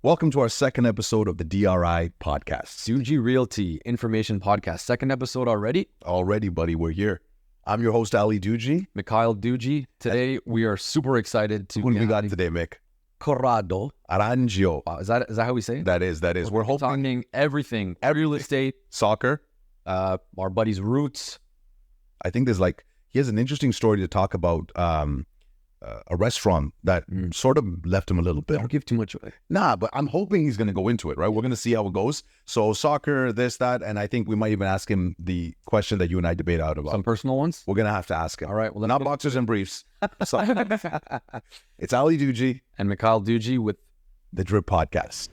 Welcome to our second episode of the DRI podcast. Dewji Realty Information Podcast. Second episode already? Already, buddy, we're here. I'm your host, Ali Dewji. Mikhail Dewji. Today, we are super excited to... Who we got today, Mick? Corrado Arrangio. Is that how we say it? That is. We're hoping... talking everything. Real estate. Soccer. Our buddy's roots. I think he has an interesting story to talk about a restaurant that sort of left him a little bit. Don't give too much away. Nah, but I'm hoping he's going to go into it, right? We're going to see how it goes. So soccer, this, that, and I think we might even ask him the question that you and I debate out about. Some personal ones? We're going to have to ask him. All right. Well, not boxers and briefs. It's Ali Dewji. And Mikhail Dewji with the Drip Podcast.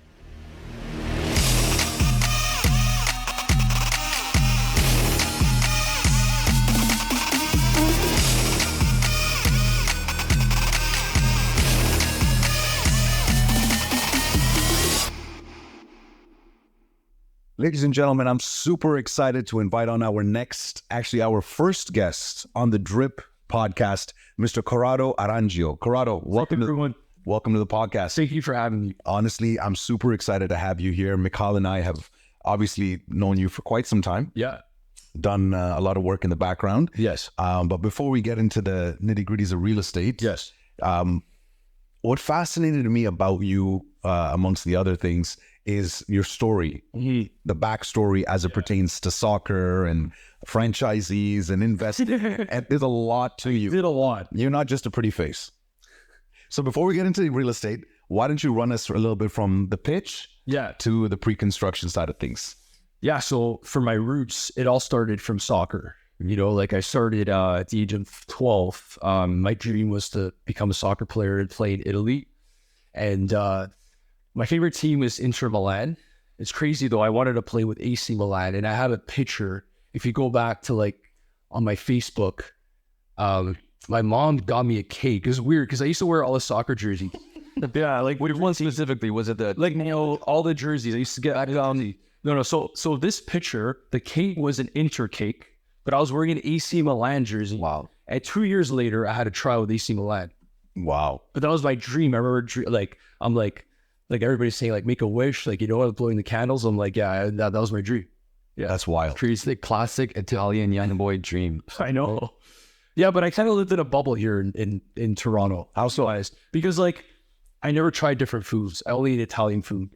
Ladies and gentlemen, I'm super excited to invite on our first guest on the Drip Podcast, Mr. Corrado Arrangio. Corrado, welcome to the podcast. Thank you for having me. Honestly, I'm super excited to have you here. Mikhail and I have obviously known you for quite some time. Yeah. Done a lot of work in the background. Yes. But before we get into the nitty-gritties of real estate, yes. What fascinated me about you, amongst the other things, is your story, the backstory as it pertains to soccer and franchisees and investing. And there's a lot to you. Did a lot. You're not just a pretty face. So before we get into real estate, why don't you run us a little bit from the pitch to the pre-construction side of things? Yeah, so for my roots, it all started from soccer. You know, like I started at the age of 12. My dream was to become a soccer player and play in Italy. And my favorite team is Inter Milan. It's crazy though. I wanted to play with AC Milan, and I have a picture. If you go back to like on my Facebook, my mom got me a cake. It was weird because I used to wear all the soccer jerseys. Yeah, like which one specifically? Was it the all the jerseys I used to get? No. So this picture, the cake was an Inter cake, but I was wearing an AC Milan jersey. Wow. And 2 years later, I had a trial with AC Milan. Wow. But that was my dream. I remember, I'm like everybody's saying, like, make a wish, like, I was blowing the candles. I'm like, yeah, that was my dream. Yeah, that's wild. Crazy, classic Italian young boy dream. I know. Yeah, but I kind of lived in a bubble here in Toronto. How so? Because, like, I never tried different foods. I only ate Italian food.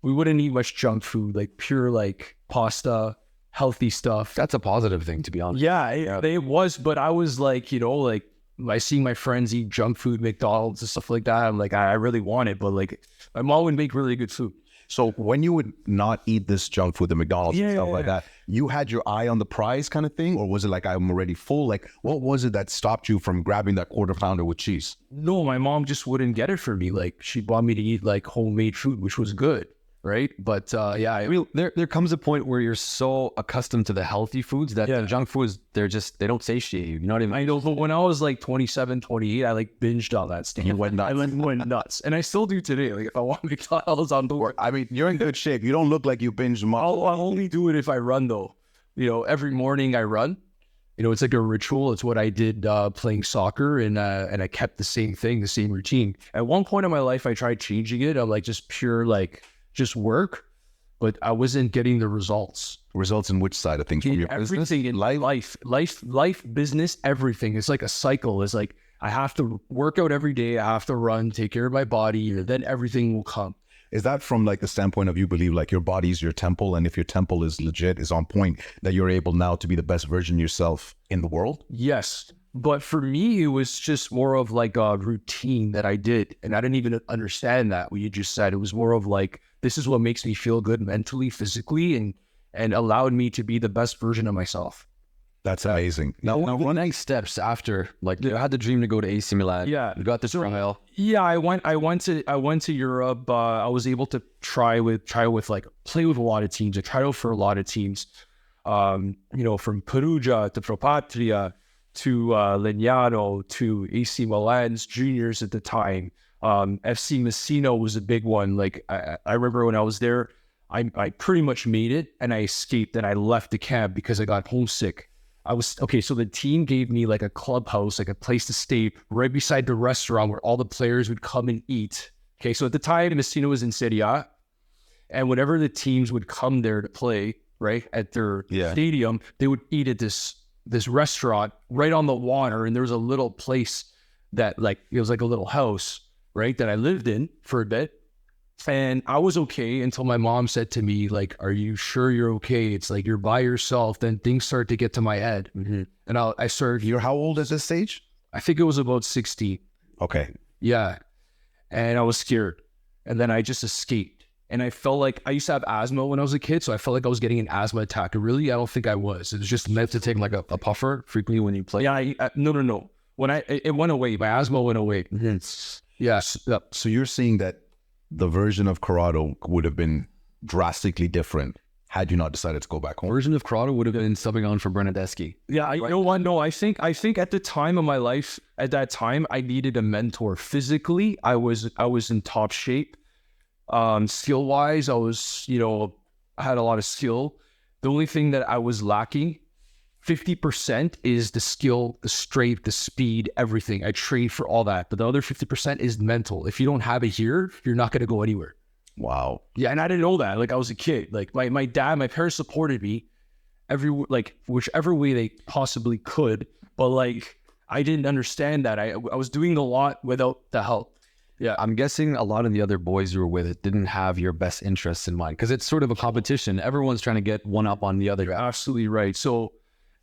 We wouldn't eat much junk food, like pure, like, pasta, healthy stuff. That's a positive thing, to be honest. Yeah, it was, but I was like, like, I see my friends eat junk food, McDonald's and stuff like that. I'm like, I really want it, but like my mom would make really good food. So when you would not eat this junk food, the McDonald's and stuff like that, you had your eye on the prize kind of thing? Or was it like, I'm already full? Like, what was it that stopped you from grabbing that quarter pounder with cheese? No, my mom just wouldn't get it for me. Like, she bought me to eat like homemade food, which was good. Right. But I mean, there comes a point where you're so accustomed to the healthy foods that the junk foods, they don't satiate you. You know what I mean? I know, but when I was like 27, 28, I like binged all that stuff. You went nuts. I went nuts. And I still do today. Like if I want McDonald's on board. I mean, you're in good shape. You don't look like you binged much. I'll only do it if I run though. Every morning I run. It's like a ritual. It's what I did playing soccer, and I kept the same thing, the same routine. At one point in my life, I tried changing it. I'm like just pure just work, but I wasn't getting the results. Results in which side of things? From your everything business? In life, business, everything. It's like a cycle. It's like I have to work out every day. I have to run, take care of my body, and then everything will come. Is that from like the standpoint of you believe like your body's your temple, and if your temple is legit, is on point, that you're able now to be the best version of yourself in the world? Yes. But for me, it was just more of like a routine that I did. And I didn't even understand that, what you just said. It was more of like, this is what makes me feel good mentally, physically, and allowed me to be the best version of myself. That's amazing. Now what next steps after? Like, you had the dream to go to AC Milan. Yeah. You got this trial. Yeah, I went to Europe. I was able to play with a lot of teams. I tried out for a lot of teams. From Perugia to Pro Patria, to Legnano, to AC Milan's juniors at the time. FC Messina was a big one. Like I remember when I was there, I pretty much made it, and I escaped, and I left the camp because I got homesick. So the team gave me like a clubhouse, like a place to stay right beside the restaurant where all the players would come and eat Okay, so at the time, Messina was in Serie A, and whenever the teams would come there to play, right, at their stadium, they would eat at this restaurant right on the water, and there was a little place that, like, it was like a little house, right, that I lived in for a bit. And I was okay until my mom said to me, like, are you sure you're okay? It's like, you're by yourself. Then things start to get to my head. And I started... You're how old at this stage? I think it was about 16. Okay. Yeah. And I was scared. And then I just escaped. And I felt like I used to have asthma when I was a kid. So I felt like I was getting an asthma attack. And really, I don't think I was. It was just meant to take like a puffer frequently when you play. Yeah. No. When it went away. My asthma went away. Yeah. So you're saying that the version of Corrado would have been drastically different had you not decided to go back home? Version of Corrado would have been subbing on for Bernadeschi. Yeah, you know what? No, I think at the time of my life, at that time, I needed a mentor. Physically, I was in top shape. Skill wise, I had a lot of skill. The only thing that I was lacking, 50% is the skill, the strength, the speed, everything. I trained for all that. But the other 50% is mental. If you don't have it here, you're not going to go anywhere. Wow. Yeah, and I didn't know that. Like, I was a kid. Like, my dad, my parents supported me whichever way they possibly could. But, like, I didn't understand that. I was doing a lot without the help. Yeah. I'm guessing a lot of the other boys you were with didn't have your best interests in mind, because it's sort of a competition. Everyone's trying to get one up on the other. You're absolutely right. So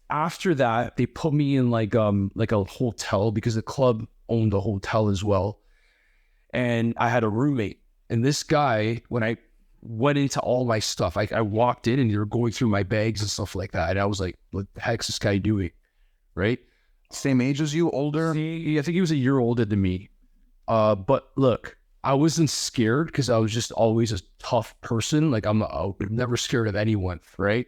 after that, they put me in like a hotel, because the club owned the hotel as well. And I had a roommate. And this guy, when I went into all my stuff, I walked in and they were going through my bags and stuff like that. And I was like, what the heck's this guy doing? Right? Same age as you, older? I think he was a year older than me. But look, I wasn't scared because I was just always a tough person. Like, I'm never scared of anyone, right?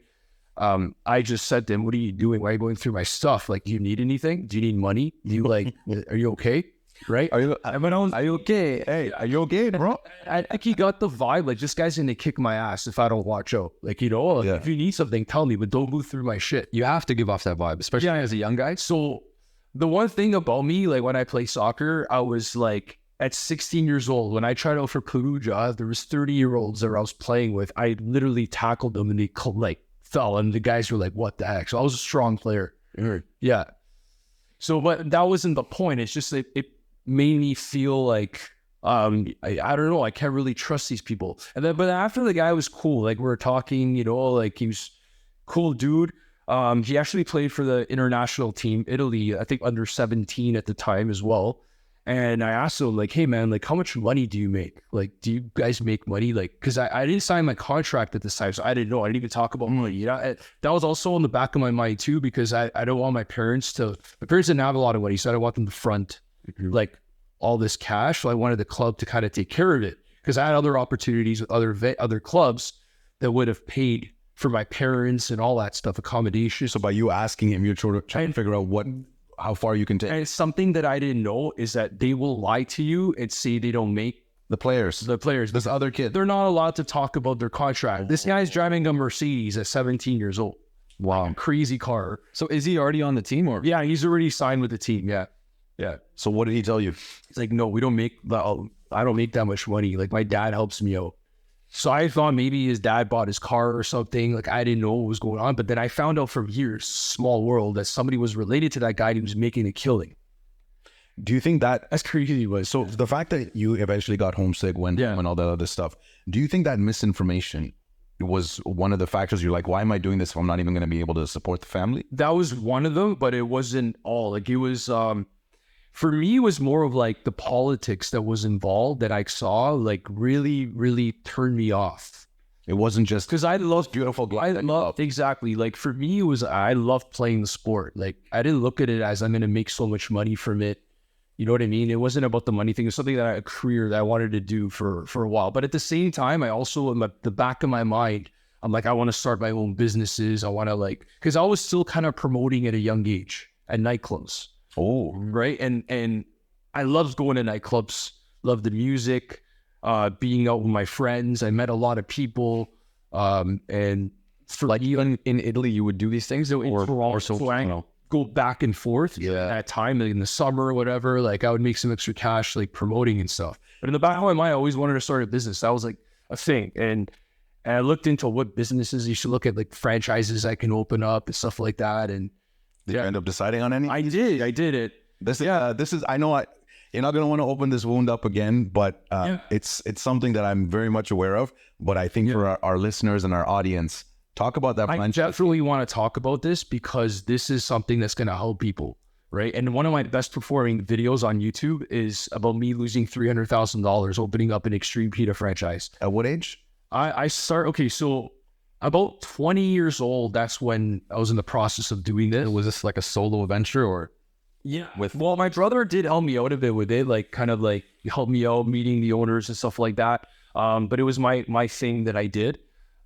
I just said to him, what are you doing? Why are you going through my stuff? Like, do you need anything? Do you need money? Do you are you okay? Right? Are you okay? Hey, are you okay, bro? I think he got the vibe, like, this guy's going to kick my ass if I don't watch out. Like, if you need something, tell me, but don't move through my shit. You have to give off that vibe, especially as a young guy. So the one thing about me, like, when I play soccer, I was like, at 16 years old, when I tried out for Perugia, there was 30-year-olds that I was playing with. I literally tackled them and they fell, and the guys were like, what the heck? So I was a strong player. Yeah. So, but that wasn't the point. It's just it made me feel like, I don't know, I can't really trust these people. And then, but after the guy was cool, like, we were talking, like, he was cool dude. He actually played for the international team, Italy, I think under 17 at the time as well. And I asked him, like, hey, man, like, how much money do you make? Like, do you guys make money? Like, because I didn't sign my contract at this time, so I didn't know. I didn't even talk about money. That was also in the back of my mind, too, because I don't want my parents didn't have a lot of money, so I don't want them to front, like, all this cash. So I wanted the club to kind of take care of it, because I had other opportunities with other clubs that would have paid for my parents and all that stuff, accommodation. So by you asking him, you're trying to figure out how far you can take. And something that I didn't know is that they will lie to you and say they don't make the players. This other kid. They're not allowed to talk about their contract. This guy's driving a Mercedes at 17 years old. Wow. Like, crazy car. So is he already on the team, or? Yeah, he's already signed with the team. Yeah. Yeah. So what did he tell you? He's like, no, I don't make that much money. Like, my dad helps me out. So I thought maybe his dad bought his car or something. Like, I didn't know what was going on. But then I found out from here, small world, that somebody was related to that guy who was making a killing. Do you think that's crazy? So the fact that you eventually got homesick when all that other stuff, do you think that misinformation was one of the factors? You're like, why am I doing this if I'm not even going to be able to support the family? That was one of them, but it wasn't all. Like, it was... for me, it was more of like the politics that was involved that I saw, like, really, really turned me off. It wasn't just because I loved beautiful guy. Exactly. Like, for me, I loved playing the sport. Like, I didn't look at it as I'm going to make so much money from it. You know what I mean? It wasn't about the money thing. It was something a career that I wanted to do for a while. But at the same time, I also, in the back of my mind, I'm like, I want to start my own businesses. I want to, because I was still kind of promoting at a young age at nightclubs. Oh, right. And I loved going to nightclubs, loved the music, being out with my friends. I met a lot of people. And for even in Italy, you would do these things, or so? go back and forth at that time in the summer or whatever. Like I would make some extra cash, like promoting and stuff. But in the back of my mind, I always wanted to start a business. That was like a thing. And I looked into what businesses you should look at, like franchises I can open up and stuff like that. And did you end up deciding on any? I did it. This is, I know you're not going to want to open this wound up again, but it's something that I'm very much aware of. But I think for our listeners and our audience, talk about that. I definitely want to talk about this because this is something that's going to help people, right? And one of my best performing videos on YouTube is about me losing $300,000 opening up an Extreme Pita franchise. At what age? So about 20 years old, that's when I was in the process of doing this. Was this like a solo venture or? Yeah. Well, my brother did help me out a bit with it, like kind of like help me out meeting the owners and stuff like that. But it was my thing that I did.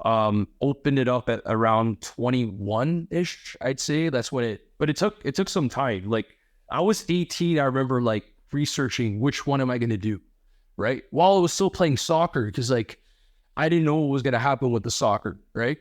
Opened it up at around 21-ish, I'd say. That's when it took some time. Like I was 18, I remember like researching which one am I going to do, right? While I was still playing soccer, because like I didn't know what was going to happen with the soccer, right?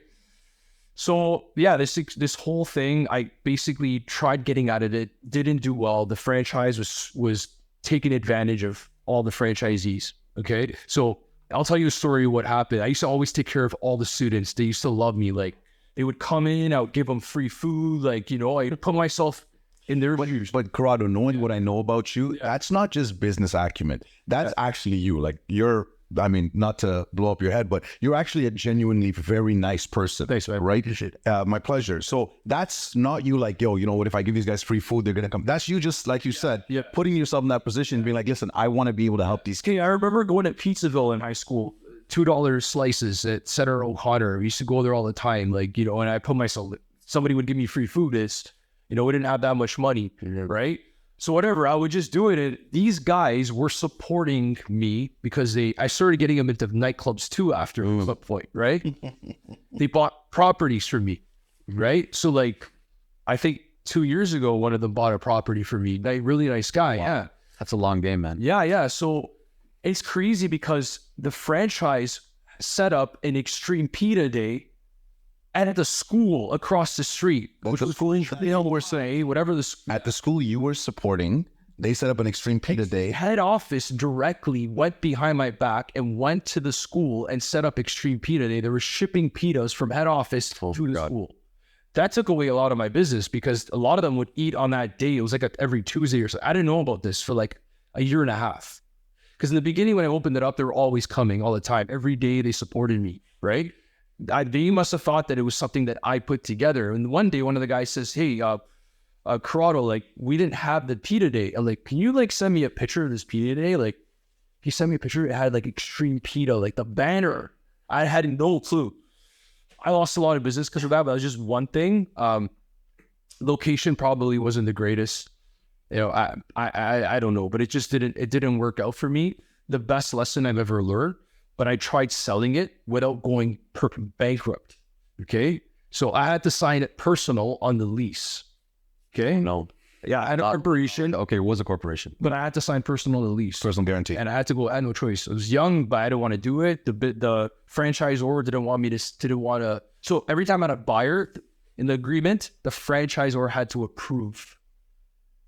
So yeah, this whole thing, I basically tried getting out of it, didn't do well. The franchise was taking advantage of all the franchisees. Okay, so I'll tell you a story of what happened. I used to always take care of all the students. They used to love me. Like they would come in, I would give them free food. Like, I put myself in their shoes. But Corrado, knowing what I know about you, that's not just business acumen. That's actually you. Like not to blow up your head, but you're actually a genuinely very nice person. Thanks, man. Right? My pleasure. So that's not you like, yo, you know what, if I give these guys free food, they're going to come. That's you just, like you said, putting yourself in that position, being like, listen, I want to be able to help these kids. I remember going to Pizzaville in high school, $2 slices at Center O'Connor. We used to go there all the time. Like, and I put myself, somebody would give me free food. We didn't have that much money, right? So whatever, I would just do it. And these guys were supporting me because I started getting them into nightclubs too after some point, right? They bought properties for me, right? So like, I think 2 years ago, one of them bought a property for me. Really nice guy. Wow. Yeah. That's a long game, man. Yeah. So it's crazy because the franchise set up an Extreme Pita Day at the school across the street, which was we're saying, whatever at the school you were supporting, they set up an Extreme Pita Day. Head office directly went behind my back and went to the school and set up Extreme Pita Day. They were shipping pitas from head office to the school. That took away a lot of my business because a lot of them would eat on that day. It was like every Tuesday or so. I didn't know about this for like a year and a half. Because in the beginning, when I opened it up, they were always coming all the time. Every day they supported me, right? They must have thought that it was something that I put together. And one day, one of the guys says, hey, Corrado, like, we didn't have the pita day. I'm like, can you, like, send me a picture of this pita day? Like, he sent me a picture. It had, like, Extreme Pita, like, the banner. I had no clue. I lost a lot of business because of that, but it was just one thing. Location probably wasn't the greatest. I don't know, but it didn't work out for me. The best lesson I've ever learned. But I tried selling it without going bankrupt, okay? So I had to sign it personal on the lease, okay? No. Yeah, I had a corporation. Okay, it was a corporation. But I had to sign personal on the lease. Personal guarantee. And I had to go, I had no choice. I was young, but I didn't want to do it. The franchisor didn't want to. So every time I had a buyer in the agreement, the franchisor had to approve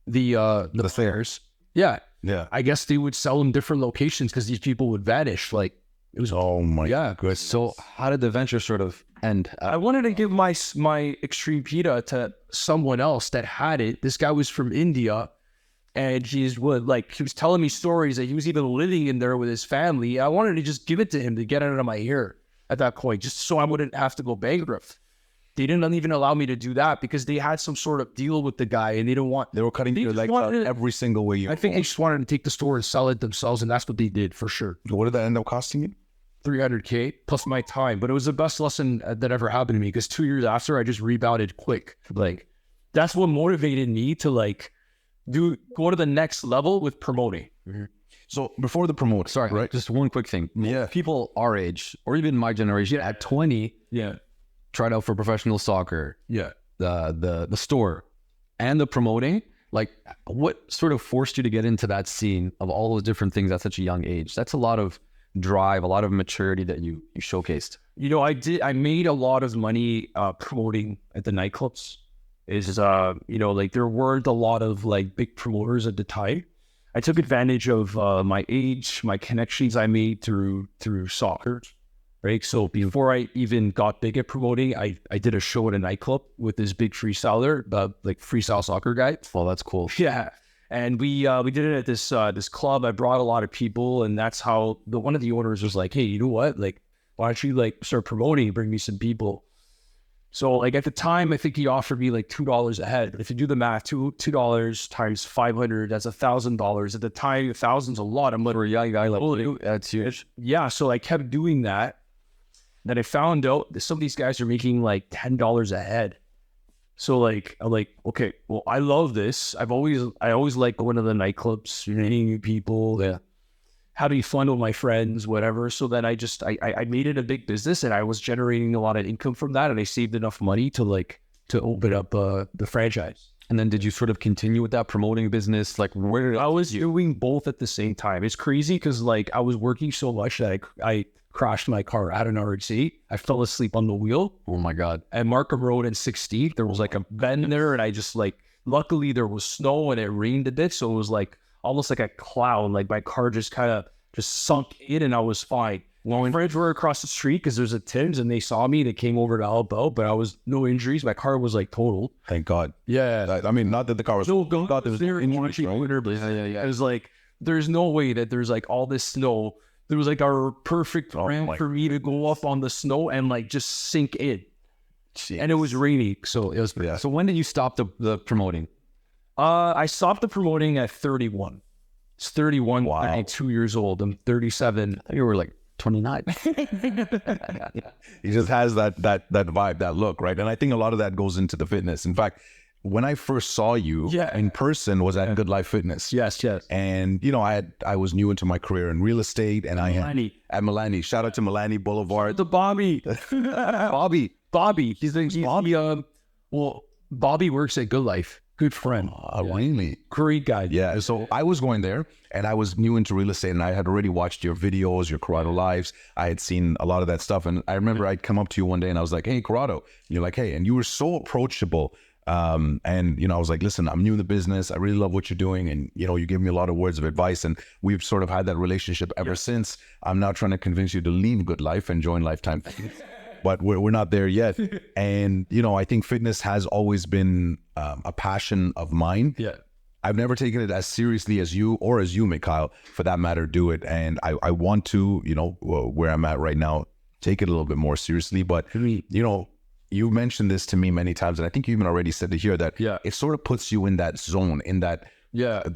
the fares. Yeah. Yeah. I guess they would sell them different locations because these people would vanish. Like, it was, oh my goodness. So how did the venture sort of end? I wanted to give my Extreme Pita to someone else that had it. This guy was from India, and he was telling me stories that he was even living in there with his family. I wanted to just give it to him to get it out of my hair at that point, just so I wouldn't have to go bankrupt. They didn't even allow me to do that because they had some sort of deal with the guy, and they were cutting your legs out every single way. I think they just wanted to take the store and sell it themselves, and that's what they did for sure. What did that end up costing you? $300K plus my time, but it was the best lesson that ever happened to me because 2 years after I just rebounded quick. Like that's what motivated me to go to the next level with promoting. Mm-hmm. So before the promote, right? Just one quick thing. Yeah, people our age or even my generation at 20, tried out for professional soccer. Yeah, the store and the promoting. Like, what sort of forced you to get into that scene of all those different things at such a young age? That's a lot of drive, a lot of maturity that you showcased. I made a lot of money promoting at the nightclubs. is, like there weren't a lot of like big promoters at the time. I took advantage of my age, my connections I made through soccer, right? So before I even got big at promoting, I did a show at a nightclub with this big freestyler, like freestyle soccer guy. Well, that's cool. Yeah. And we did it at this club. I brought a lot of people, and that's how one of the owners was like, hey, you know what? Like, why don't you like start promoting, bring me some people? So like at the time, I think he offered me like $2 a head. But if you do the math, $2 times 500, that's $1,000. At the time, 1,000's a lot. I'm like, For a young guy like you, that's huge. yeah. So I kept doing that. Then I found out that some of these guys are making like $10 a head. So like I'm like, okay, well, I love this. I always like going to the nightclubs, meeting new people, having fun with my friends, whatever. So then I made it a big business, and I was generating a lot of income from that, and I saved enough money to open up the franchise. And then did you sort of continue with that promoting business? Like where I was doing both at the same time. It's crazy because like I was working so much that I crashed my car at an RC. I fell asleep on the wheel. Oh my God. At Markham Road and 16th, there was like a bend there, and I just like, luckily there was snow and it rained a bit. So it was like almost like a cloud. Like my car just kind of sunk in, and I was fine. My friends were across the street because there's a Tim's, and they saw me. They came over to help out, but I was no injuries. My car was like totaled. Thank God. Yeah. I mean, not that the car was. No, God, there was injuries, right? Yeah. It was like, there's no way that there's like all this snow. There was like a perfect ramp for me to go up on the snow and like just sink in. Jeez. And it was raining, so it was. So when did you stop the promoting? I stopped the promoting at 31. It's 31. Wow. I'm 2 years old. I'm 37. I thought you were like 29. He just has that vibe, that look, right? And I think a lot of that goes into the fitness. In fact, when I first saw you in person was at Good Life Fitness. Yes. And I was new into my career in real estate, and at Milani. Shout out to Milani Boulevard. The Bobby. Bobby. Bobby works at Good Life. Good friend. Really? Great guy. Yeah. So I was going there, and I was new into real estate, and I had already watched your videos, your Corrado lives. I had seen a lot of that stuff. And I remember I'd come up to you one day and I was like, hey, Corrado. And you're like, hey, and you were so approachable. And I was like, listen, I'm new in the business. I really love what you're doing. And, you gave me a lot of words of advice, and we've sort of had that relationship ever since. I'm now trying to convince you to leave Good Life and join Lifetime. But we're not there yet. And, I think fitness has always been a passion of mine. Yeah. I've never taken it as seriously as you, or as you, Mikhail, for that matter, do it. And I want to, where I'm at right now, take it a little bit more seriously. But, you mentioned this to me many times, and I think you even already said it here, that it sort of puts you in that zone, in that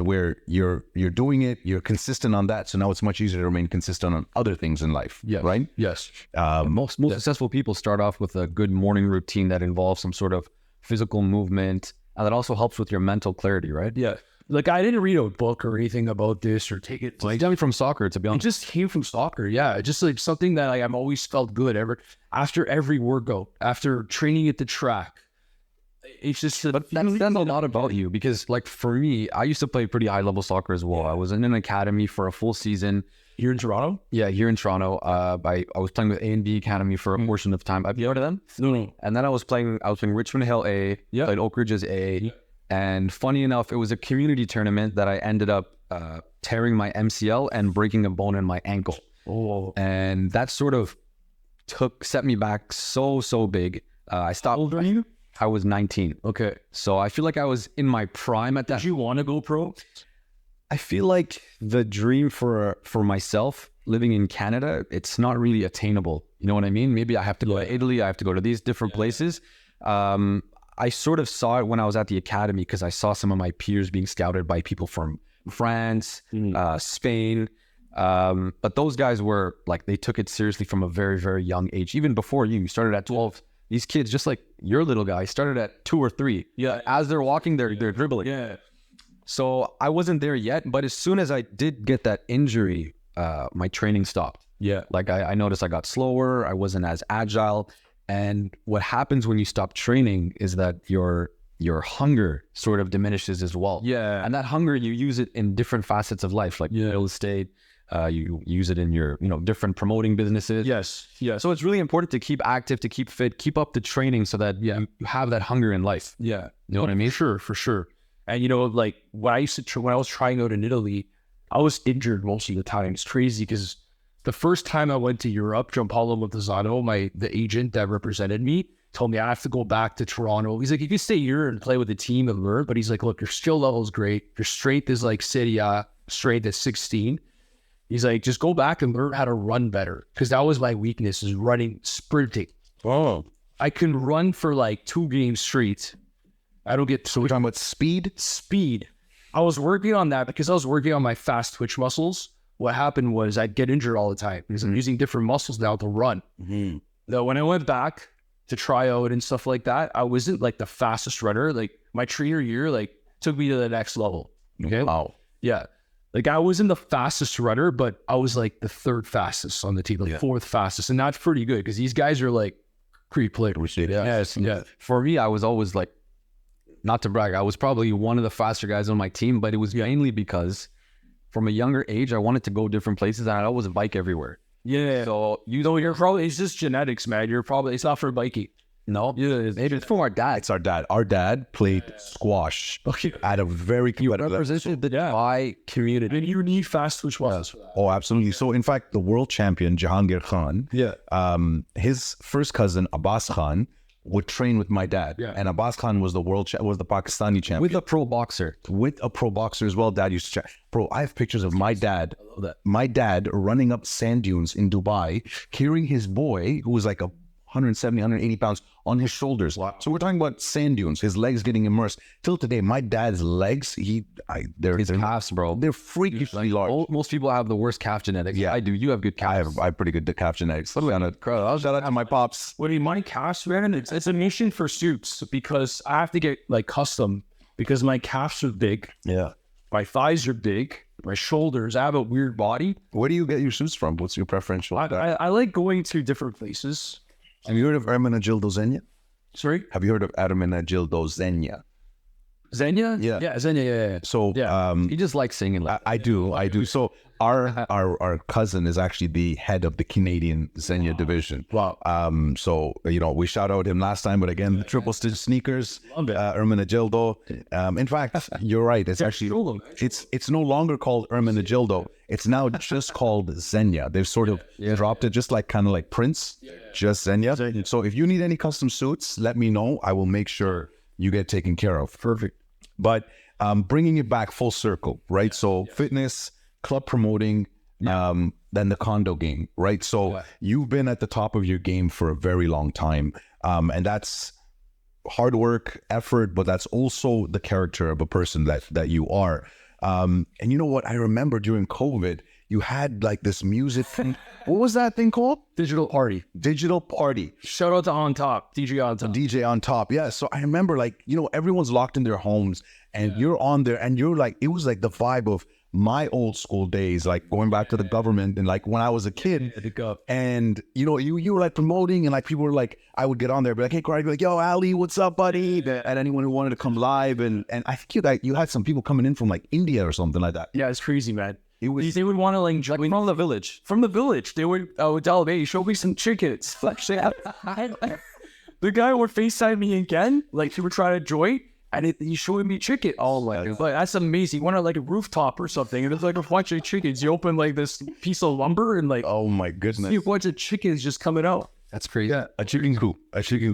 where you're doing it, you're consistent on that. So now it's much easier to remain consistent on other things in life, right? Yes. Most successful people start off with a good morning routine that involves some sort of physical movement, and that also helps with your mental clarity, right? Yeah. Like I didn't read a book or anything about this or take it. Like coming from soccer, to be It honest. just came from soccer. Yeah. Just like something that I've always felt good after every workout, after training at the track. It's just, But that's a lot about you, because like for me, I used to play pretty high level soccer as well. I was in an academy for a full season. Here in Toronto? Yeah, here in Toronto. I was playing with A&B Academy for a portion of time. Have you heard of them? No. And then I was playing Richmond Hill A, played Oak Ridge's A. And funny enough, it was a community tournament that I ended up tearing my MCL and breaking a bone in my ankle. Oh. And that sort of set me back so big. I stopped. How old are you? I was 19. Okay. So I feel like I was in my prime at that. Did you want to go pro? I feel like the dream for myself living in Canada, it's not really attainable. You know what I mean? Maybe I have to go to Italy. I have to go to these different places. I sort of saw it when I was at the academy, because I saw some of my peers being scouted by people from France, Spain. But those guys were like, they took it seriously from a very, very young age. Even before you started at 12. These kids, just like your little guy, started at 2 or 3. Yeah. As they're walking, they're dribbling. Yeah. So I wasn't there yet, but as soon as I did get that injury, my training stopped. Yeah. Like I noticed I got slower. I wasn't as agile. And what happens when you stop training is that your hunger sort of diminishes as well. Yeah. And that hunger, you use it in different facets of life, like real estate, You use it in your, different promoting businesses. Yes. So it's really important to keep active, to keep fit, keep up the training so that you have that hunger in life. Yeah. You know what I mean? For sure. And like when I used to, when I was trying out in Italy, I was injured most of the time. It's crazy because the first time I went to Europe, Gianpaolo Montesano, the agent that represented me, told me I have to go back to Toronto. He's like, you can stay here and play with the team and learn, but he's like, look, your skill level is great. Your strength is like Serie A, strength is 16. He's like, just go back and learn how to run better. Because that was my weakness, is running, sprinting. Oh. I can run for like 2 games straight. I don't get... So we're talking about speed? Speed. I was working on that because I was working on my fast twitch muscles. What happened was I'd get injured all the time because I'm using different muscles now to run. Though when I went back to try out and stuff like that, I wasn't like the fastest runner. Like my trainer year, like took me to the next level. Okay. Wow. Yeah. Like I wasn't the fastest runner, but I was like the 3rd fastest on the team, like 4th fastest. And that's pretty good because these guys are like pre-players. Yeah. For me, I was always like, not to brag, I was probably one of the faster guys on my team, but it was mainly because from a younger age, I wanted to go different places and I'd always bike everywhere. Yeah. So you're probably, it's just genetics, man. It's not for biking. No, maybe it's from our dad. It's our dad. Our dad played squash at a very competitive level. Represented the Dubai community. And you need fast twitch muscles for that. Oh, absolutely. So, in fact, the world champion, Jahangir Khan, his first cousin, Abbas Khan, would train with my dad. Yeah. And Abbas Khan was the was the Pakistani champion. With a pro boxer. With a pro boxer as well. Dad used to Bro, I have pictures of my dad. I love that. My dad running up sand dunes in Dubai, carrying his boy, who was like 170, 180 pounds, on his shoulders. Wow. So we're talking about sand dunes, his legs getting immersed. Till today, my dad's legs, they're calves, bro. They're freakishly large. Most people have the worst calf genetics. Yeah. I do. You have good calves. I have pretty good calf genetics. Shout out to my pops. What do you mind calves, man? It's a mission for suits because I have to get like custom because my calves are big. Yeah. My thighs are big. My shoulders, I have a weird body. Where do you get your suits from? What's your preferential? I like going to different places. Have you heard of Ermenegildo Xenia? Sorry? Have you heard of Ermenegildo Xenia? Xenia? Yeah. Yeah, Xenia, yeah. So, he just likes singing. Like I do. So our cousin is actually the head of the Canadian Xenia division. Wow. So, we shout out him last time, but again, the triple stitch sneakers, Ermenegildo. In fact, you're right. It's actually, it's no longer called Ermenegildo. It's now just called Xenia. They've sort of dropped it, just like kind of like Prince, just Xenia. So if you need any custom suits, let me know. I will make sure you get taken care of. Perfect. But bringing it back full circle, right? So fitness, club promoting, then the condo game, right? So you've been at the top of your game for a very long time. And that's hard work, effort, but that's also the character of a person that you are. And you know what? I remember during COVID, you had like this music thing. What was that thing called? Digital party. Digital party. Shout out to On Top, DJ On Top. DJ On Top. Yeah. So I remember everyone's locked in their homes and you're on there and you're like, it was like the vibe of my old school days, like going back to the government and like when I was a kid. And you were like promoting and like people were like, I would get on there, be like, hey, Corrado, be like, yo, Ali, what's up, buddy? And anyone who wanted to come live. And I think you had some people coming in from like India or something like that. Yeah, it's crazy, man. They would want to like from the village. From the village, they would tell me, hey, show me some chickens. The guy would FaceTime me again, like he would try to join, and he's showing me chicken. Oh my god, like, that's amazing. Went on like a rooftop or something, and it's like a bunch of chickens. You open like this piece of lumber, and like, oh my goodness, see a bunch of chickens just coming out. That's crazy. Yeah, a chicken coop.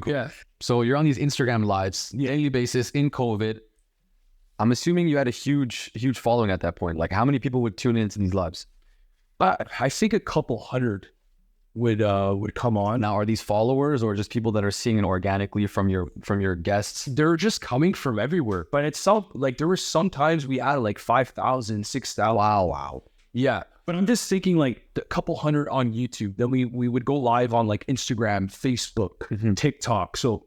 Yeah. So you're on these Instagram lives daily basis in COVID. I'm assuming you had a huge following at that point. Like, how many people would tune into these lives? I think a couple hundred would come on. Now, are these followers or just people that are seeing it organically from your guests? They're just coming from everywhere. But it's there were sometimes we added like 5,000, 6,000. Wow. Yeah. But I'm just thinking like a couple hundred on YouTube. Then we would go live on like Instagram, Facebook, TikTok. So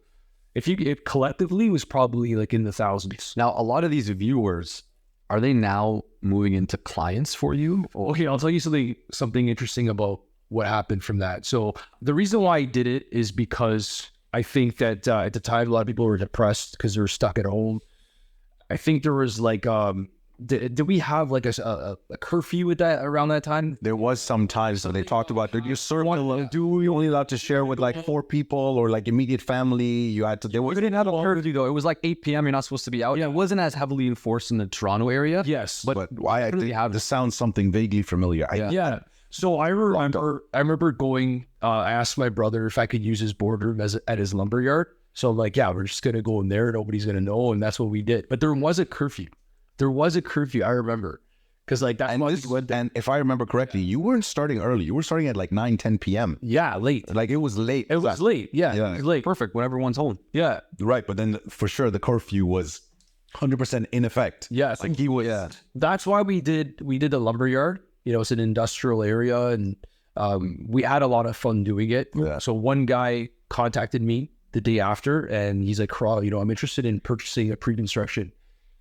if collectively, it was probably like in the thousands. Now, a lot of these viewers, are they now moving into clients for you? Okay, I'll tell you something interesting about what happened from that. So the reason why I did it is because I think that at the time, a lot of people were depressed because they were stuck at home. I think there was like did we have like a curfew with that around that time? There was some times that they talked about your circle. Do you only allowed to share with like 4 people or like immediate family? You had to. There was We didn't have a curfew though. It was like 8 p.m. You're not supposed to be out. Yeah, it wasn't as heavily enforced in the Toronto area. Yes, but why? This sounds something vaguely familiar. Yeah. So I remember going. I asked my brother if I could use his boardroom at his lumberyard. So I'm like, yeah, we're just gonna go in there. Nobody's gonna know, and that's what we did. But there was a curfew. I remember, because like that. And if I remember correctly, you weren't starting early. You were starting at like 9, 10 p.m. Yeah, late. Like it was late. It was late. Yeah, Yeah. it was late. Perfect when everyone's home. Yeah, Right, but then for sure the curfew was 100% in effect. yes. Like he was. Yeah. That's why we did the lumberyard. You know, it's an industrial area, and we had a lot of fun doing it. Yeah. So one guy contacted me the day after, and he's like, Corrado, you know, I'm interested in purchasing a pre-construction.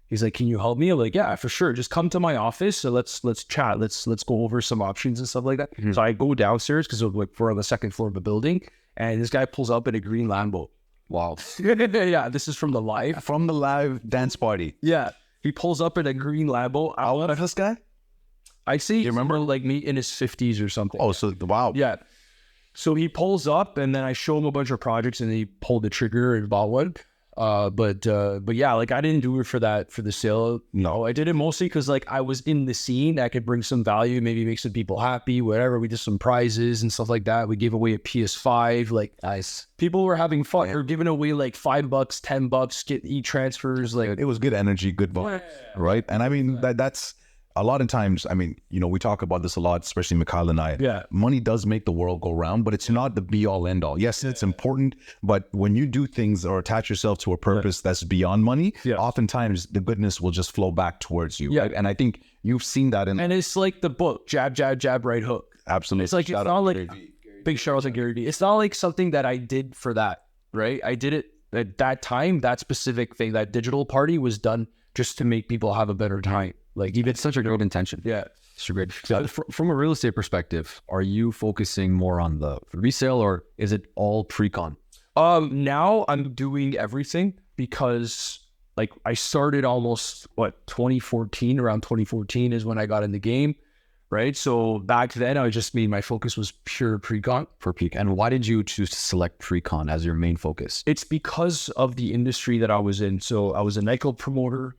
He's like, can you help me? I'm like, yeah, for sure. Just come to my office. So let's chat. Let's go over some options and stuff like that. So I go downstairs because we're on the second floor of the building, and this guy pulls up in a green Lambo. Wow. Yeah, this is from the live. From the live dance party. Yeah, he pulls up in a green Lambo. How old is this guy? I see. You remember? Like me in his 50s or something. Oh, so wow. Yeah. So he pulls up, and then I show him a bunch of projects, and he pulled the trigger and bought one. But yeah, like I didn't do it for the sale. No, I did it mostly because like I was in the scene. I could bring some value, maybe make some people happy, whatever. We did some prizes and stuff like that. We gave away a PS5. Like Nice. people were having fun. They're giving away like $5, $10, get e-transfers. Like It was good energy, good vibe, right? And I mean that's a lot of times. I mean, you know, we talk about this a lot, especially Mikhail and I. Yeah. Money does make the world go round, but it's not the be all end all. Yes, it's important, but when you do things or attach yourself to a purpose that's beyond money, oftentimes the goodness will just flow back towards you. Yeah. Right? And I think you've seen that in and it's like the book, jab, jab, jab, right hook. absolutely. It's like it's not like big shout out to Gary Vee. It's not like something that I did for that, right? I did it at that time. That specific thing, that digital party was done just to make people have a better time. Like even It's such a great intention. yeah. So great. From a real estate perspective, are you focusing more on the resale or is it all pre-con? Now I'm doing everything because like I started almost 2014, around 2014 is when I got in the game, right? So back then I just made my focus was pure pre-con. For peak. And why did you choose to select pre-con as your main focus? It's because of the industry that I was in. So I was a nightclub promoter,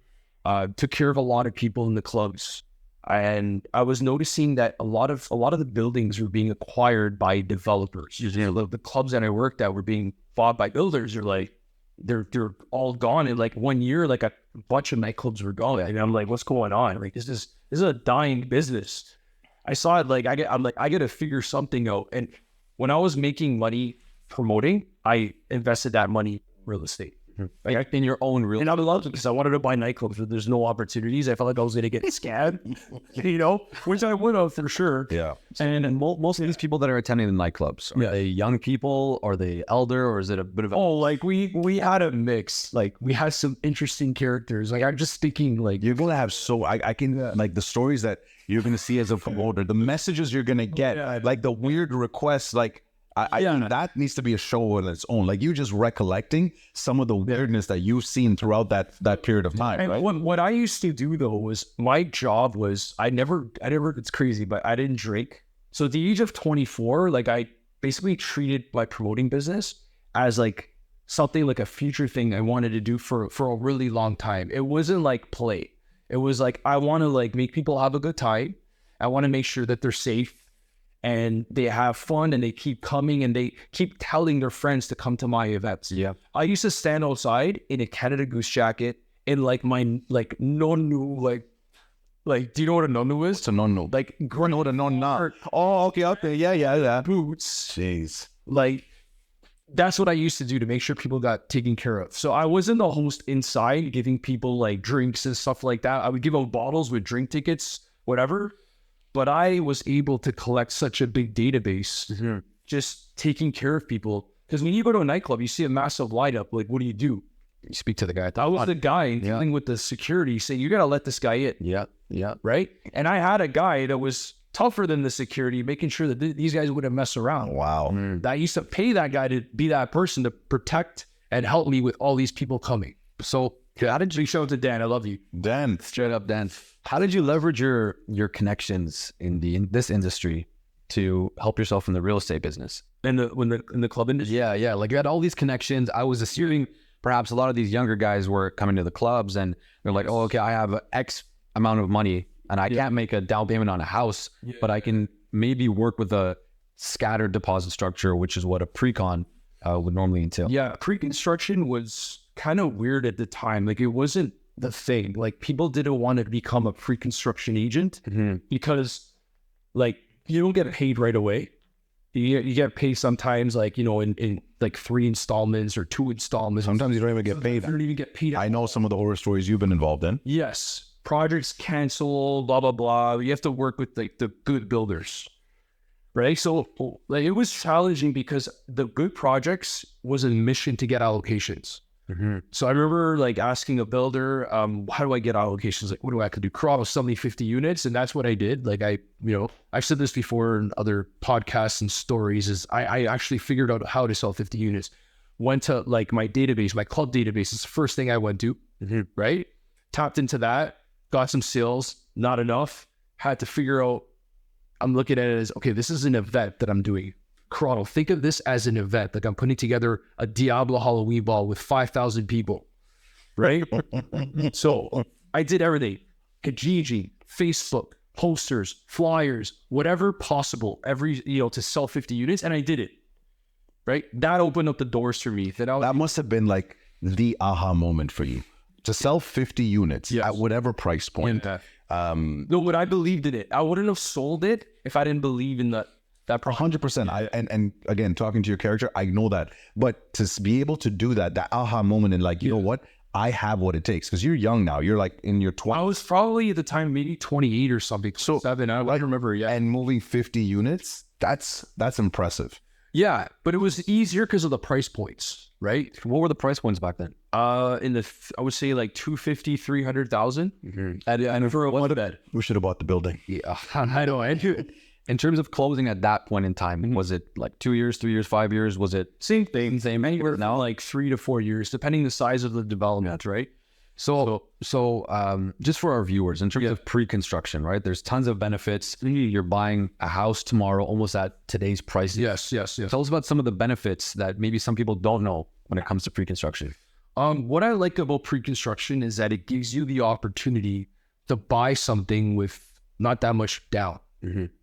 took care of a lot of people in the clubs. And I was noticing that a lot of the buildings were being acquired by developers. You know, the clubs that I worked at were being bought by builders. They're all gone in like 1 year. Like a bunch of nightclubs were gone, and I'm like, what's going on? Like this is a dying business. I saw it. Like I got to figure something out. And when I was making money promoting, I invested that money in real estate. Like in your own real And I loved it because I wanted to buy nightclubs, but there's no opportunities. I felt like I was going to get scammed, you know, which I would have for sure. Yeah. And most of these people that are attending the nightclubs, are they young people? Are they elder? Or is it a bit of a... Oh, like we had a mix. Like we had some interesting characters. Like I'm just thinking like... You're going to have I can, like the stories that you're going to see as a promoter, the messages you're going to get, like the weird requests, like, I think that needs to be a show on its own. Like you just recollecting some of the weirdness that you've seen throughout that period of time. And right? what I used to do though was my job was I never it's crazy, but I didn't drink. So at the age of 24, like I basically treated my promoting business as like something like a future thing I wanted to do for a really long time. It wasn't like play. It was like I want to like make people have a good time. I want to make sure that they're safe and they have fun and they keep coming and they keep telling their friends to come to my events. Yeah. I used to stand outside in a Canada Goose jacket in like my like nonu, like do you know what a nonu is? It's a nonu. Like granola nonna. Oh, okay. Yeah. Boots. Jeez. Like that's what I used to do to make sure people got taken care of. So I wasn't the host inside giving people like drinks and stuff like that. I would give them bottles with drink tickets, whatever. But I was able to collect such a big database, just taking care of people. Because when you go to a nightclub, you see a massive lineup. Like, what do? You speak to the guy. I was the guy dealing with the security, saying, you got to let this guy in. Yeah. Right? And I had a guy that was tougher than the security, making sure that these guys wouldn't mess around. Wow. I used to pay that guy to be that person to protect and help me with all these people coming. So How did you Big shout out to Dan. I love you. Dan, straight up, Dan? How did you leverage your connections in this industry to help yourself in the real estate business? In the club industry. Yeah. Like you had all these connections. I was assuming perhaps a lot of these younger guys were coming to the clubs and they're like, oh, okay, I have X amount of money and I can't make a down payment on a house, but I can maybe work with a scattered deposit structure, which is what a pre-con would normally entail. Yeah, pre-construction was kind of weird at the time. Like it wasn't the thing. Like people didn't want to become a pre-construction agent because like you don't get paid right away. You get paid sometimes like, in like 3 installments or 2 installments. sometimes you don't even get paid. You don't even get paid. I know some of the horror stories you've been involved in. Yes. Projects cancel, blah, blah, blah. You have to work with like the good builders, right? So like, it was challenging because the good projects was a mission to get allocations. So I remember like asking a builder, how do I get allocations? Like, what do I have to do? Corrado, sell me 50 units. And that's what I did. Like I've said this before in other podcasts and stories is I actually figured out how to sell 50 units. Went to like my database, my club database is the first thing I went to, right? Tapped into that, got some sales, not enough. Had to figure out, I'm looking at it as, okay, this is an event that I'm doing. Corrado, think of this as an event. Like I'm putting together a Diablo Halloween ball with 5,000 people, right? So I did everything. Kijiji, Facebook, posters, flyers, whatever possible, to sell 50 units. And I did it, right? That opened up the doors for me. That must have been like the aha moment for you. To sell 50 units at whatever price point. No, but I believed in it. I wouldn't have sold it if I didn't believe in that 100%. And again, talking to your character, I know that. But to be able to do that aha moment and like, you know what? I have what it takes. Because you're young now. You're like in your 20s. I was probably at the time maybe 28 or something. So 7, I don't remember. Yeah. And moving 50 units, that's impressive. Yeah, but it was easier because of the price points, right? What were the price points back then? I would say like 250, 300,000. And for a one bed. We should have bought the building. Yeah, I know. In terms of closing at that point in time, was it like 2 years, 3 years, 5 years? Was it same thing? Anywhere now, like 3 to 4 years, depending the size of the development, right? So, just for our viewers, in terms of pre-construction, right? There's tons of benefits. You're buying a house tomorrow, almost at today's prices. Yes. Tell us about some of the benefits that maybe some people don't know when it comes to pre-construction. What I like about pre-construction is that it gives you the opportunity to buy something with not that much down,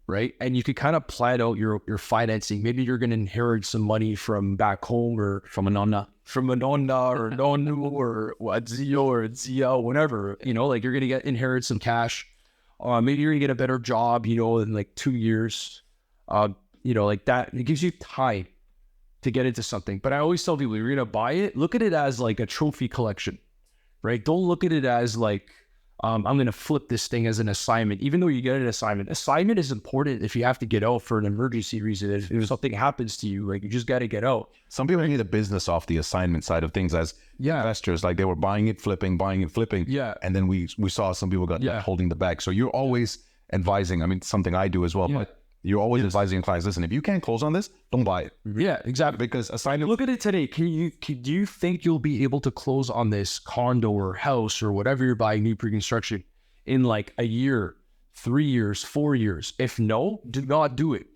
right? And you could kind of plan out your financing. Maybe you're going to inherit some money from back home or from a nonna or nonu or Zio or Zia, whatever, like you're going to inherit some cash. Maybe you're going to get a better job, in like 2 years, like that. It gives you time to get into something. But I always tell people, you're going to buy it, look at it as like a trophy collection, right? Don't look at it as like, I'm going to flip this thing as an assignment, even though you get an assignment. Assignment is important if you have to get out for an emergency reason. If something happens to you, like you just got to get out. Some people need a business off the assignment side of things as investors. Like they were buying it, flipping. Yeah. And then we saw some people got holding the bag. So you're always advising. I mean, something I do as well, but you're always advising clients, listen, if you can't close on this, don't buy it. Yeah, exactly. Because assignment. Look at it today. Do you think you'll be able to close on this condo or house or whatever you're buying new pre-construction in like a year, 3 years, 4 years? If no, do not do it,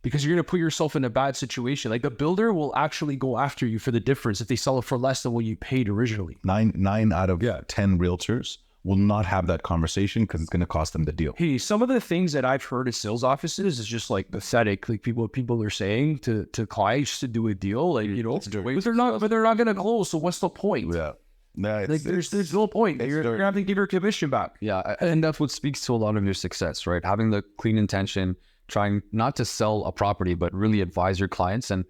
because you're going to put yourself in a bad situation. Like the builder will actually go after you for the difference if they sell it for less than what you paid originally. 9 out of 10 realtors will not have that conversation because it's going to cost them the deal. Hey, some of the things that I've heard at sales offices is just like pathetic. Like people are saying to clients to do a deal, like but they're not going to close. So what's the point? Yeah, like there's no point. You're going to have to give your commission back. Yeah, and that's what speaks to a lot of your success, right? Having the clean intention, trying not to sell a property, but really advise your clients. And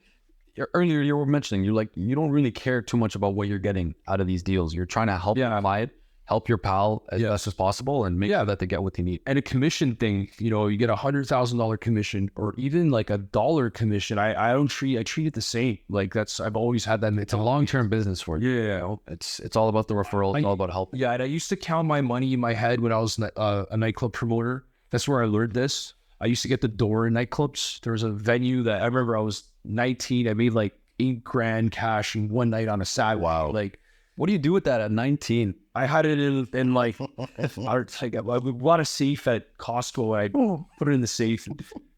earlier you were mentioning, you don't really care too much about what you're getting out of these deals. You're trying to help your client, help your pal as best as possible, and make sure that they get what they need. And a commission thing, you get $100,000 commission or even like $1 commission. I treat it the same. Like I've always had that. It's a long-term business for you. Yeah. It's all about the referral. It's all about helping. Yeah. And I used to count my money in my head when I was a nightclub promoter. That's where I learned this. I used to get the door in nightclubs. There was a venue that I remember I was 19. I made like $8,000 cash in one night on a Saturday. Wow. Like, What do you do with that at 19? I had it in like, I bought a safe at Costco. I put it in the safe.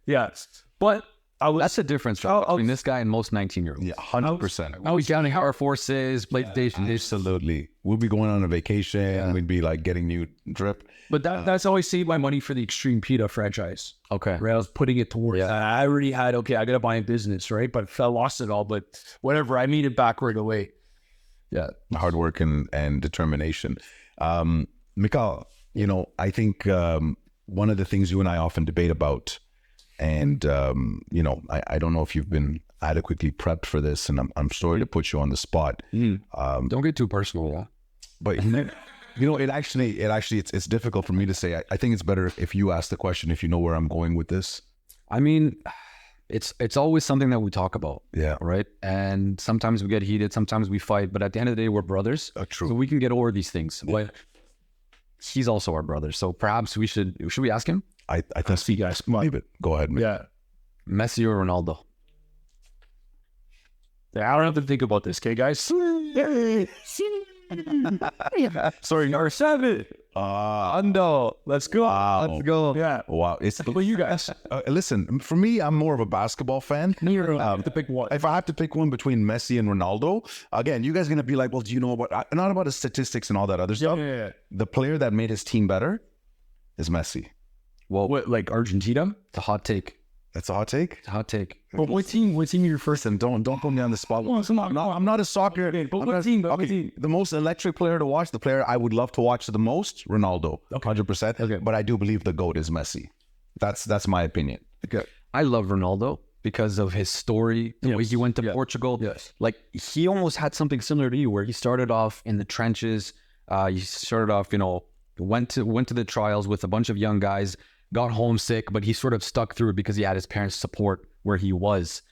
Yeah. But I was, That's the difference between this guy and most 19-year-olds. Yeah, 100%. I was counting Power Forces, PlayStation. Absolutely. We'll be going on a vacation. We'd be like getting new drip. but that's how I saved my money for the Extreme PETA franchise. Okay. Right, I was putting it towards. I already had. Okay, I gotta buy a business, right? But I lost it all. But whatever, I made it back right away. Yeah. Hard work and determination. Mikhail, you know, I think one of the things you and I often debate about, and you know, I don't know if you've been adequately prepped for this, and I'm sorry to put you on the spot. Don't get too personal. Yeah? But you know, it's difficult for me to say. I think it's better if you ask the question, if you know where I'm going with this. I mean, it's always something that we talk about. Yeah. Right. And sometimes we get heated, sometimes we fight, but at the end of the day, we're brothers. True. So we can get over these things. But he's also our brother. So perhaps should we ask him? I think See, guys, come on. leave it. Go ahead, man. Yeah. Messi or Ronaldo? Yeah, I don't have to think about this, okay, guys? Sorry, R7. Ando. Let's go. Wow. Let's go. Yeah. Wow. It's What about you guys? listen, for me, I'm more of a basketball fan. You're have to pick one. If I have to pick one between Messi and Ronaldo, again, you guys are gonna be like, well, do you know about not about the statistics and all that other stuff? Yeah. The player that made his team better is Messi. Well, What, like Argentina? it's a hot take. That's a hot take. It's a hot take. But what team you're first? And don't put me on the spot. Well, come on, I'm not a soccer. but I'm what not- team? But what okay, team? the most electric player to watch, the player I would love to watch the most, Ronaldo, 100%. Okay. But I do believe the GOAT is Messi. That's my opinion. Okay. I love Ronaldo because of his story, the way he went to Portugal. Yes. Like he almost had something similar to you, where he started off in the trenches. He started off, you know, went to the trials with a bunch of young guys, got homesick, but he sort of stuck through it because he had his parents' support where he was.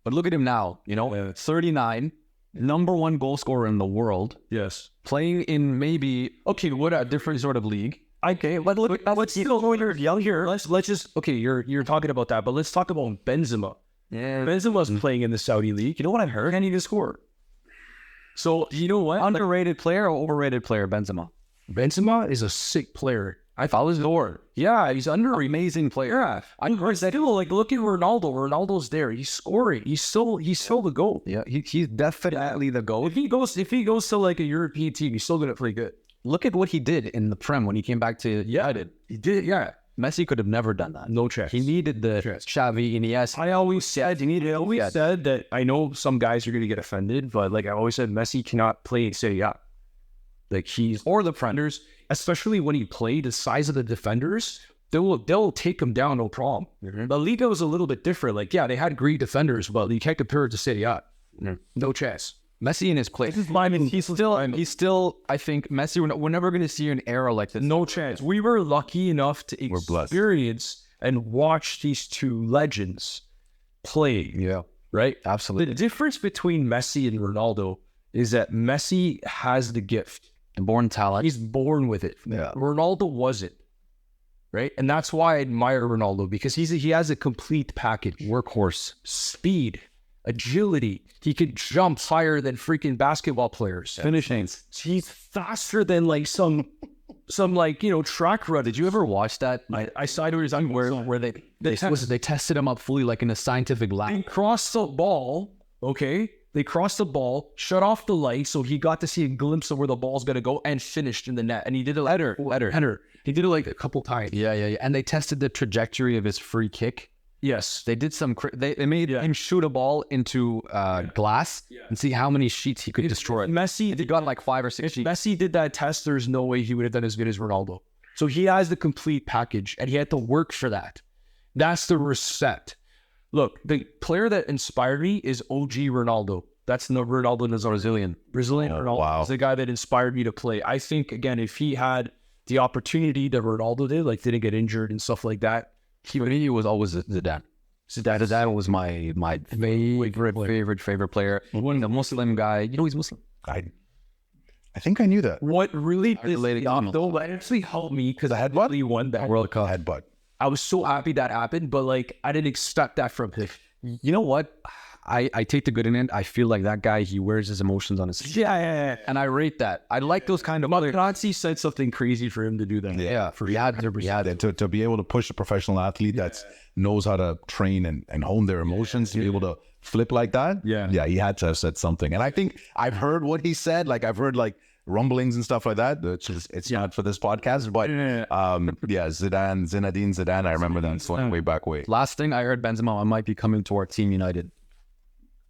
But look at him now, you know, 39, number one goal scorer in the world, Yes. playing in maybe, okay, what a different sort of league. Okay, but look, let's still go young here. Let's just you're talking about that, but let's talk about Benzema. Yeah. Benzema's playing in the Saudi league. You know what I've heard? Can't even score. So you know what? Underrated player or overrated player, Benzema? Benzema is a sick player. I thought it was door. Yeah, he's under. Amazing player. Yeah, I'm still like look at Ronaldo. Ronaldo's there. He's scoring. He's still the GOAT. Yeah, he's definitely the GOAT. If he goes to like a European team, he's still gonna play good. Look at what he did in the Prem when he came back to United. He did. Yeah, Messi could have never done that. no chance. He needed the Xavi, Iniesta. I always said that I know some guys are gonna get offended, but like I always said, Messi cannot play in Serie A. Like he's or the defenders, especially when he played the size of the defenders, they'll take him down, no problem. La Liga was a little bit different. Like, yeah, they had great defenders, but you can't compare it to Serie A. No chance. Messi in his place. He's still. I think Messi. We're never going to see an era like this. No chance. We were lucky enough to blessed. experience and watch these two legends play. Yeah. Right? Absolutely. The difference between Messi and Ronaldo is that Messi has the gift. Born talent. He's born with it. Yeah. Ronaldo wasn't. Right? And that's why I admire Ronaldo, because he has a complete package. Workhorse, speed, agility. He could jump higher than freaking basketball players. Finishing. He's faster than like some like, you know, track run. Did you ever watch that? I saw it where They tested him up fully, like in a scientific lab. they crossed the ball, okay? They crossed the ball, shut off the light, so he got to see a glimpse of where the ball's gonna go, and finished in the net. And he did it like header. He did it like a couple times. Yeah. And they tested the trajectory of his free kick. Yes. They did some. They made him shoot a ball into glass and see how many sheets he could destroy. Messi He got like 5 or 6 sheets. Messi did that test, there's no way he would have done as good as Ronaldo. So he has the complete package, and he had to work for that. That's the respect. Look, the player that inspired me is OG Ronaldo. That's no Ronaldo Nazario. Brazilian Ronaldo. wow. Is the guy that inspired me to play. I think, again, if he had the opportunity that Ronaldo did, like didn't get injured and stuff like that, For me, was always Zidane. Zidane was my favorite player. The Muslim guy. You know he's Muslim. I think I knew that. what really related to him. though, that actually helped me because I headbutt? really won that World Cup. Headbutt. I was so happy that happened, but like I didn't expect that from him. You know what? I take the good in it. I feel like that guy, he wears his emotions on his sleeve. Yeah. And I rate that. I like those kind of Materazzi said something crazy for him to do that. Yeah, for To be able to push a professional athlete that knows how to train and hone their emotions, to be able to flip like that. Yeah. He had to have said something. And I think I've heard what he said. Like I've heard like rumblings and stuff like that. It's not for this podcast, but Zinedine Zidane. I remember that going way back. Last thing I heard, Benzema might be coming to our team United.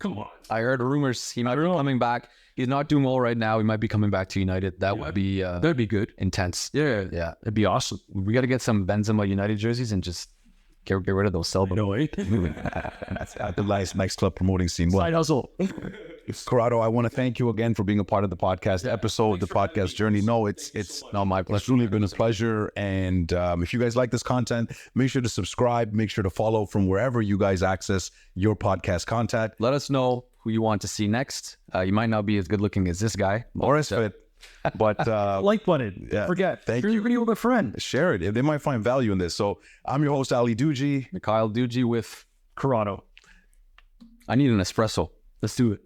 Come on. I heard rumors he might be coming back. He's not doing well right now. He might be coming back to United. That would be that'd be good. intense. Yeah. It'd be awesome. We got to get some Benzema United jerseys and just get rid of those sellable. No way. That's the nice club promoting scene. Well, Side hustle. Corrado, I want to thank you again for being a part of the podcast episode, the podcast journey. No, it's No, my pleasure. It's truly been a pleasure. And if you guys like this content, make sure to subscribe, make sure to follow from wherever you guys access your podcast content. Let us know who you want to see next. You might not be as good looking as this guy. Or as fit. But Like button. Yeah, Forget. thank You're going to with a friend. share it. They might find value in this. So I'm your host, Ali Dewji. Mikhail Dewji with... Corrado. I need an espresso. Let's do it.